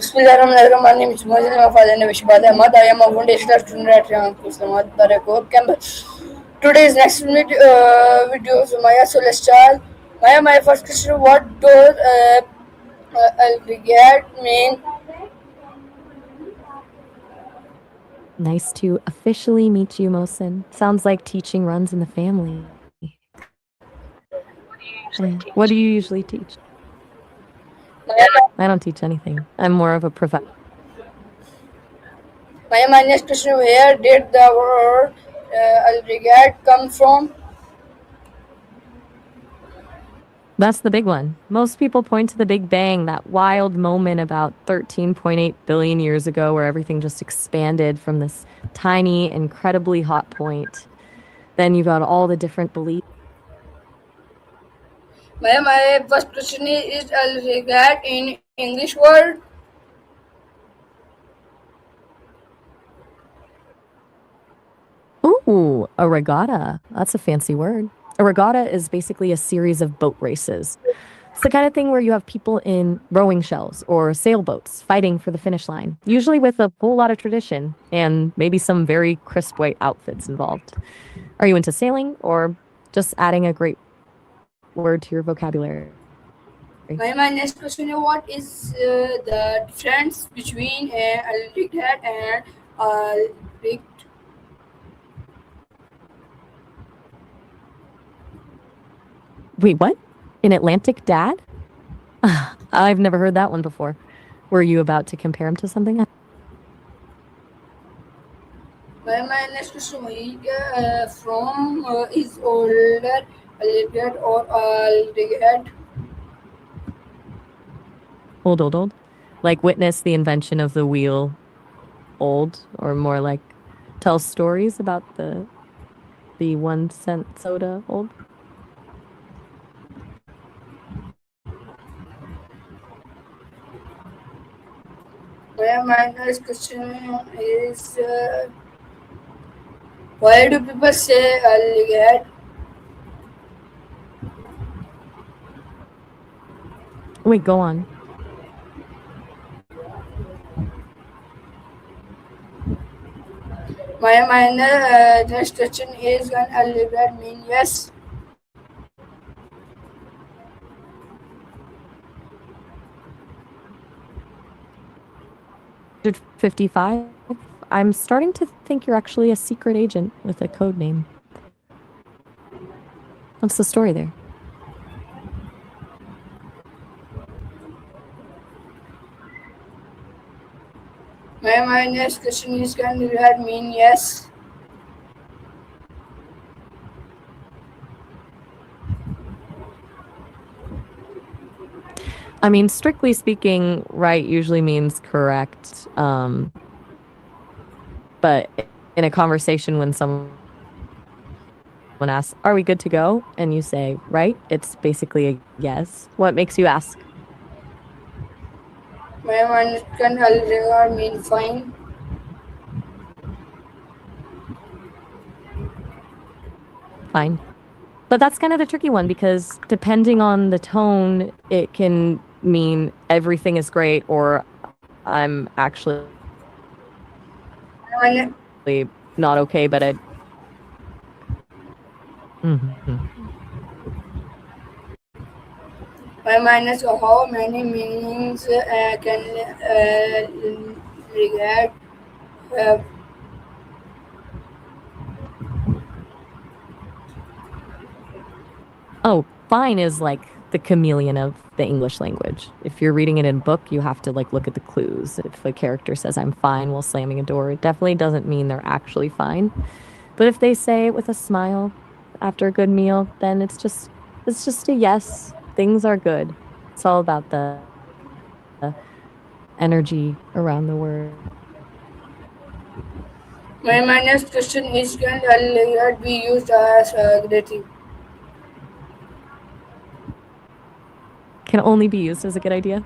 Bismillahirrahmanirrahim. My name is Moses. My father name is Shibad Ahmad. I am a foundational student at Islamabad Barakov campus. Today's next video is Maya. So let's start. Maya, my first question: what does al mean? Nice to officially meet you, Mohsin. Sounds like teaching runs in the family. What do you usually teach? Maya, I don't teach anything. I'm more of a professor. my next question: where did the word al come from? That's the big one. Most people point to the Big Bang, that wild moment about 13.8 billion years ago where everything just expanded from this tiny, incredibly hot point. Then you've got all the different beliefs. My first question is al in English word? Ooh, a regatta. That's a fancy word. A regatta is basically a series of boat races. It's the kind of thing where you have people in rowing shells or sailboats fighting for the finish line, usually with a whole lot of tradition and maybe some very crisp white outfits involved. Are you into sailing or just adding a great word to your vocabulary? My next question is what is the difference between a rigged hat and a rigged? Wait, what? An Atlantic dad? I've never heard that one before. Were you about to compare him to something? My next question is from is older a rigged or a rigged? Old. Like witness the invention of the wheel, old, or more like tell stories about the 1 cent soda, old. My next question is why do people say a rigged? Wait, go on. My next question is can a rigged mean yes? 155. I'm starting to think you're actually a secret agent with a code name. What's the story there? My next question is can rigged mean yes? I mean, strictly speaking, right usually means correct. But in a conversation, when someone asks, "Are we good to go?" and you say, "Right," it's basically a yes. What makes you ask? My next can a rigged mean fine? Fine. But that's kind of the tricky one because depending on the tone, it can mean everything is great or I'm actually My, ne- not okay, but I. Mhm. my minus how many meanings can regard have? Oh, fine is like the chameleon of the English language. If you're reading it in book, you have to like look at the clues. If a character says I'm fine while slamming a door, it definitely doesn't mean they're actually fine. But if they say it with a smile after a good meal, then it's just a yes. Things are good. It's all about the energy around the word. My minus question is can regard be used as adjective? Can only be used as a good idea.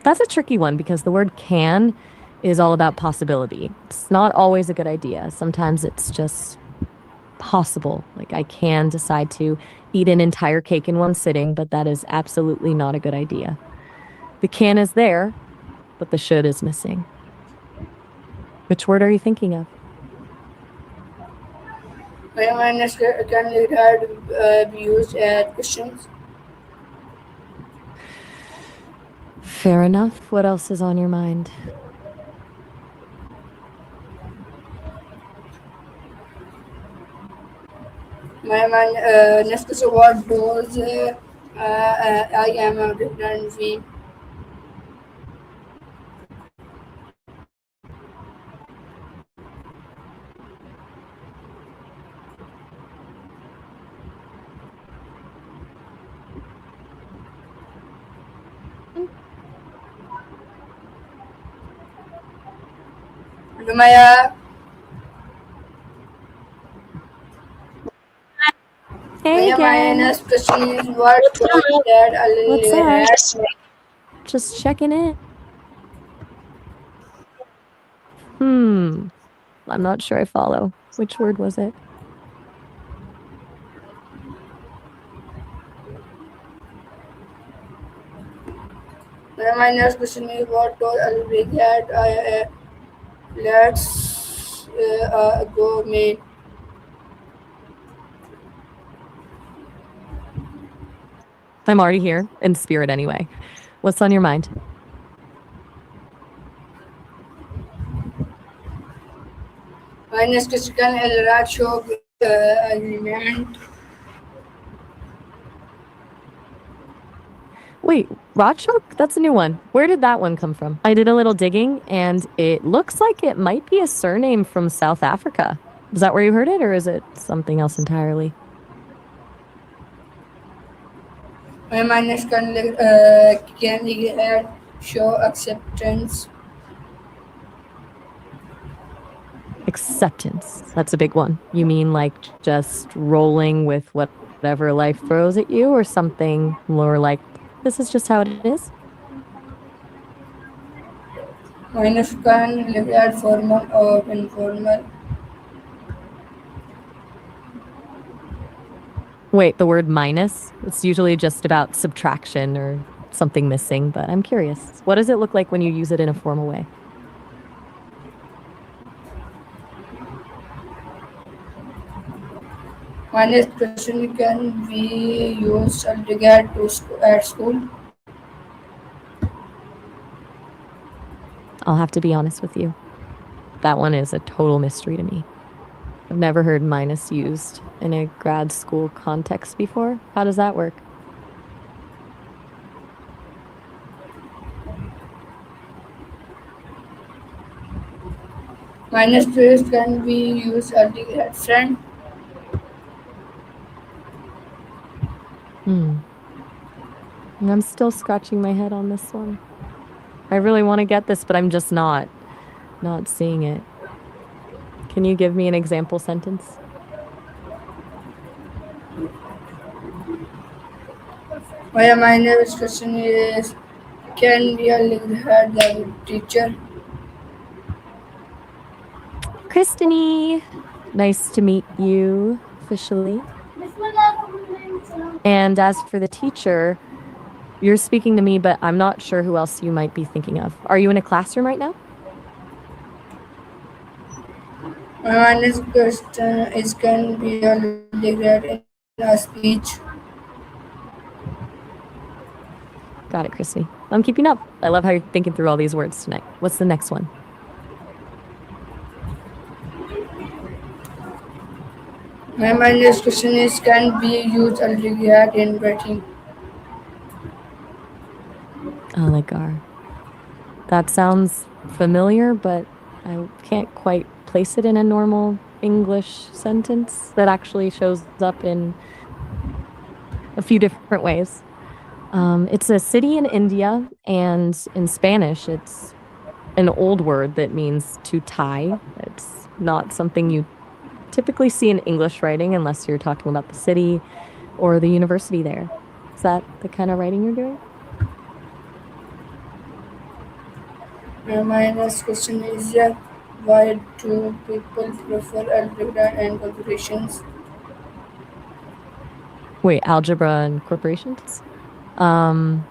That's a tricky one because the word can is all about possibility. It's not always a good idea. Sometimes it's just possible. Like I can decide to eat an entire cake in one sitting, but that is absolutely not a good idea. The can is there, but the should is missing. Which word are you thinking of? Minus can be used as questions. Fair enough. What else is on your mind? Next is what does I am a different we. Lumaya, Hey my again. next question is what does that What's a up? rat? Just checking in. Hmm. I'm not sure I follow. Which word was it? My next question is what does a rat? Let's go meet. I'm already here, in spirit anyway. What's on your mind? My next question is a rat show agreement. Wait, Rotchok? That's a new one. Where did that one come from? I did a little digging, and it looks like it might be a surname from South Africa. Is that where you heard it, or is it something else entirely? My next can show acceptance. Acceptance. That's a big one. You mean like just rolling with whatever life throws at you, or something more like this is just how it is? Minus can look at formal or informal. Wait, the word minus? It's usually just about subtraction or something missing, but I'm curious. What does it look like when you use it in a formal way? Minus question can be used to get to at school. I'll have to be honest with you. That one is a total mystery to me. I've never heard minus used in a grad school context before. How does that work? Minus twist can be used to get friend. Hmm. I'm still scratching my head on this one. I really want to get this, but I'm just not seeing it. Can you give me an example sentence? My minus question is can be a head like teacher. Christine, nice to meet you officially. And as for the teacher, you're speaking to me, but I'm not sure who else you might be thinking of. Are you in a classroom right now? My minus question is can be a regret in a speech. Got it, Christy. I'm keeping up. I love how you're thinking through all these words tonight. What's the next one? My minus question is can be used a regret in writing. Oligar. That sounds familiar, but I can't quite place it in a normal English sentence that actually shows up in a few different ways. It's a city in India, and in Spanish, it's an old word that means to tie. It's not something you typically see in English writing unless you're talking about the city or the university there. Is that the kind of writing you're doing? My next question is why do people prefer algebra and calculations? Wait, algebra and corporations? Um,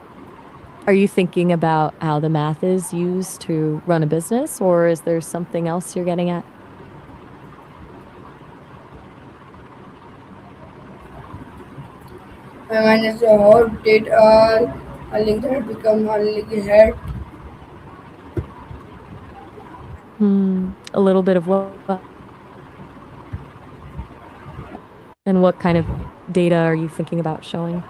Are you thinking about how the math is used to run a business, or is there something else you're getting at? My mind is how did a leg head become a leg head? A little bit of what? And what kind of data are you thinking about showing?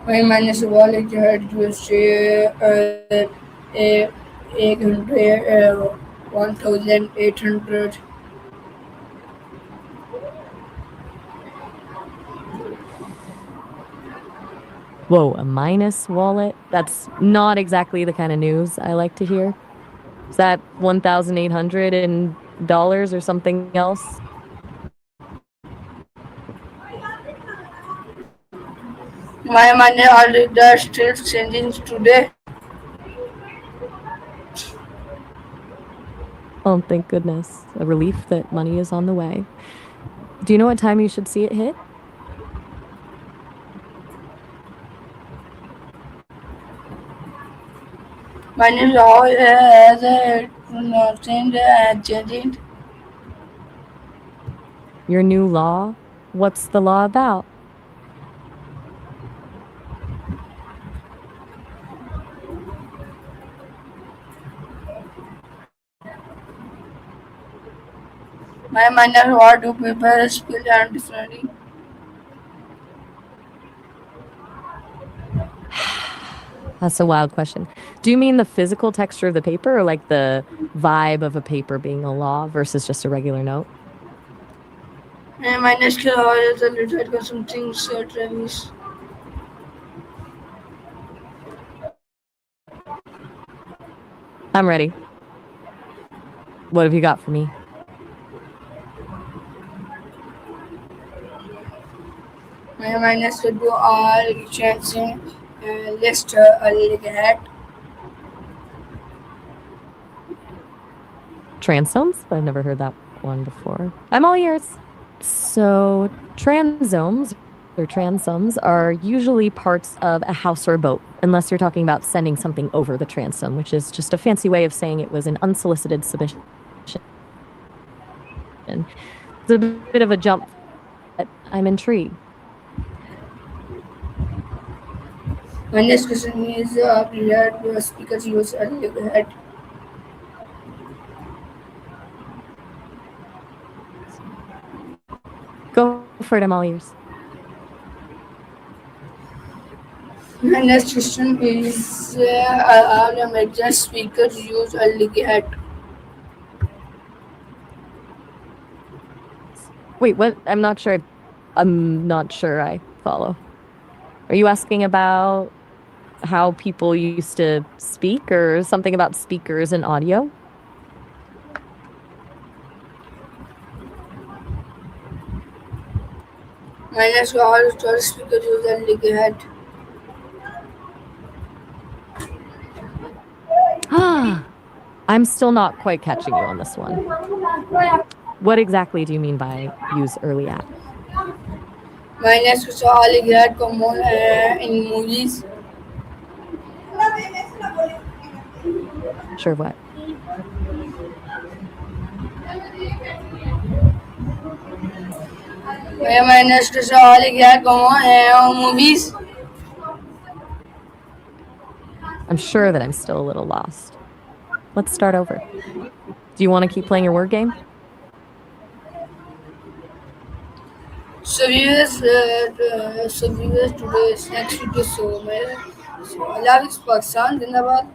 My mind is how leg head used a 800 1800. Whoa, a minus wallet? That's not exactly the kind of news I like to hear. Is that 1,800 in dollars or something else? My mind are the still changing today. Oh, thank goodness. A relief that money is on the way. Do you know what time you should see it hit? My name is how has changing. Your new law? What's the law about? My mind is what do people spell and differently. That's a wild question. Do you mean the physical texture of the paper or like the vibe of a paper being a law versus just a regular note? My mind is how is a little something Travis. I'm ready. What have you got for me? My mind is to do all changing list a leg hat. Transomes? I've never heard that one before. I'm all ears. So, transomes or transomes are usually parts of a house or a boat, unless you're talking about sending something over the transom, which is just a fancy way of saying it was an unsolicited submission. It's a bit of a jump, but I'm intrigued. My next question is prepared speakers use a leg hat. Go for it, I'm all ears. My next question is all major speakers use a leg hat. Wait, what? I'm not sure I follow. Are you asking about how people used to speak or something about speakers and audio? My next all speakers use a leg hat. Ah, I'm still not quite catching you on this one. What exactly do you mean by use early at? My next question all leg hat common in movies. Sure, what? My next question all leg hat common movies. I'm sure that I'm still a little lost. Let's start over. Do you want to keep playing your word game? So viewers today's next video so मैं so Allah is Pakistan जिंदाबाद